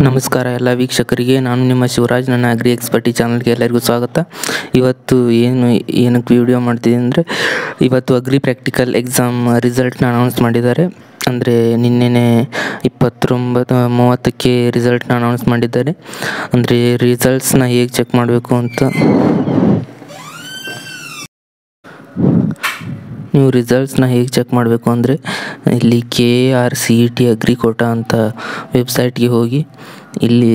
ನಮಸ್ಕಾರ ಎಲ್ಲ ವೀಕ್ಷಕರಿಗೆ. ನಾನು ನಿಮ್ಮ ಶಿವರಾಜ್. ನನ್ನ ಅಗ್ರಿ ಎಕ್ಸ್ಪರ್ಟಿ ಚಾನಲ್ಗೆ ಎಲ್ಲರಿಗೂ ಸ್ವಾಗತ. ಇವತ್ತು ಏನಕ್ಕೆ ವಿಡಿಯೋ ಮಾಡ್ತಿದ್ದೀನಿ ಅಂದರೆ, ಇವತ್ತು ಅಗ್ರಿ ಪ್ರಾಕ್ಟಿಕಲ್ ಎಕ್ಸಾಮ್ ರಿಸಲ್ಟ್ನ ಅನೌನ್ಸ್ ಮಾಡಿದ್ದಾರೆ. ಅಂದರೆ ನಿನ್ನೆನೇ 29:30ಕ್ಕೆ ರಿಸಲ್ಟ್ನ ಅನೌನ್ಸ್ ಮಾಡಿದ್ದಾರೆ. ಅಂದರೆ ರಿಸಲ್ಟ್ಸ್ನ ಹೇಗೆ ಚೆಕ್ ಮಾಡಬೇಕು ಅಂತ, ನೀವು ರಿಸಲ್ಟ್ಸ್ನ ಹೇಗೆ ಚೆಕ್ ಮಾಡಬೇಕು ಅಂದರೆ, ಇಲ್ಲಿ KRCET ಅಗ್ರಿಕೋಟಾ ಅಂತ ವೆಬ್ಸೈಟ್ಗೆ ಹೋಗಿ, ಇಲ್ಲಿ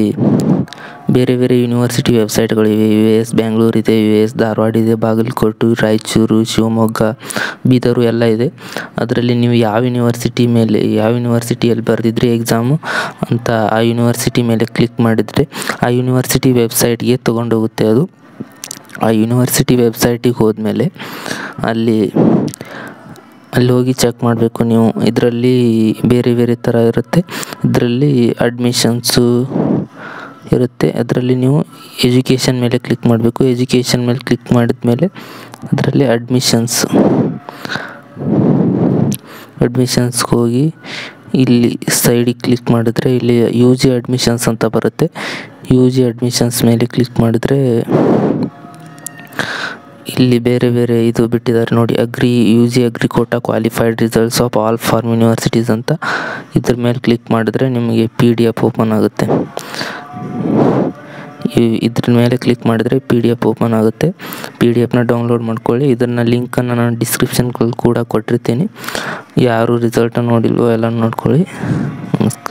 ಬೇರೆ ಬೇರೆ ಯೂನಿವರ್ಸಿಟಿ ವೆಬ್ಸೈಟ್ಗಳಿವೆ. US ಬ್ಯಾಂಗ್ಳೂರ್ ಇದೆ, US ಧಾರವಾಡ ಇದೆ, ಬಾಗಲಕೋಟೆ, ರಾಯಚೂರು, ಶಿವಮೊಗ್ಗ, ಬೀದರು ಎಲ್ಲ ಇದೆ. ಅದರಲ್ಲಿ ನೀವು ಯಾವ ಯೂನಿವರ್ಸಿಟಿಯಲ್ಲಿ ಬರೆದಿದ್ರಿ ಎಕ್ಸಾಮು ಅಂತ ಆ ಯೂನಿವರ್ಸಿಟಿ ಮೇಲೆ ಕ್ಲಿಕ್ ಮಾಡಿದರೆ ಆ ಯೂನಿವರ್ಸಿಟಿ ವೆಬ್ಸೈಟ್ಗೆ ತೊಗೊಂಡೋಗುತ್ತೆ. ಅದು ಆ ಯೂನಿವರ್ಸಿಟಿ ವೆಬ್ಸೈಟಿಗೆ ಹೋದ್ಮೇಲೆ ಅಲ್ಲಿ ಹೋಗಿ ಚೆಕ್ ಮಾಡಬೇಕು ನೀವು. ಇದರಲ್ಲಿ ಬೇರೆ ಬೇರೆ ಥರ ಇರುತ್ತೆ. ಇದರಲ್ಲಿ ಅಡ್ಮಿಷನ್ಸು ಇರುತ್ತೆ. ಅದರಲ್ಲಿ ನೀವು ಎಜುಕೇಷನ್ ಮೇಲೆ ಕ್ಲಿಕ್ ಮಾಡಬೇಕು. ಎಜುಕೇಷನ್ ಮೇಲೆ ಕ್ಲಿಕ್ ಮಾಡಿದ ಮೇಲೆ ಅದರಲ್ಲಿ ಅಡ್ಮಿಷನ್ಸ್ಗೆ ಹೋಗಿ ಇಲ್ಲಿ ಸೈಡಿಗೆ ಕ್ಲಿಕ್ ಮಾಡಿದ್ರೆ ಇಲ್ಲಿ UG ಅಡ್ಮಿಷನ್ಸ್ ಅಂತ ಬರುತ್ತೆ. UG ಅಡ್ಮಿಷನ್ಸ್ ಮೇಲೆ ಕ್ಲಿಕ್ ಮಾಡಿದ್ರೆ ಇಲ್ಲಿ ಬೇರೆ ಬೇರೆ ಇದು ಬಿಟ್ಟಿದ್ದಾರೆ ನೋಡಿ, UG agri quota qualified results of all farm universities ಅಂತ. ಇದ್ರ ಮೇಲೆ ಕ್ಲಿಕ್ ಮಾಡಿದ್ರೆ ನಿಮಗೆ PDF ಓಪನ್ ಆಗುತ್ತೆ. ಇದ್ರ ಮೇಲೆ ಕ್ಲಿಕ್ ಮಾಡಿದರೆ PDF ಓಪನ್ ಆಗುತ್ತೆ. PDFನ ಡೌನ್ಲೋಡ್ ಮಾಡ್ಕೊಳ್ಳಿ. ಇದನ್ನು ಲಿಂಕನ್ನು ನಾನು ಡಿಸ್ಕ್ರಿಪ್ಷನ್ಗಳು ಕೂಡ ಕೊಟ್ಟಿರ್ತೀನಿ. ಯಾರು ರಿಸಲ್ಟನ್ನು ನೋಡಿಲ್ವೋ ಎಲ್ಲ ನೋಡ್ಕೊಳ್ಳಿ. ನಮಸ್ಕಾರ.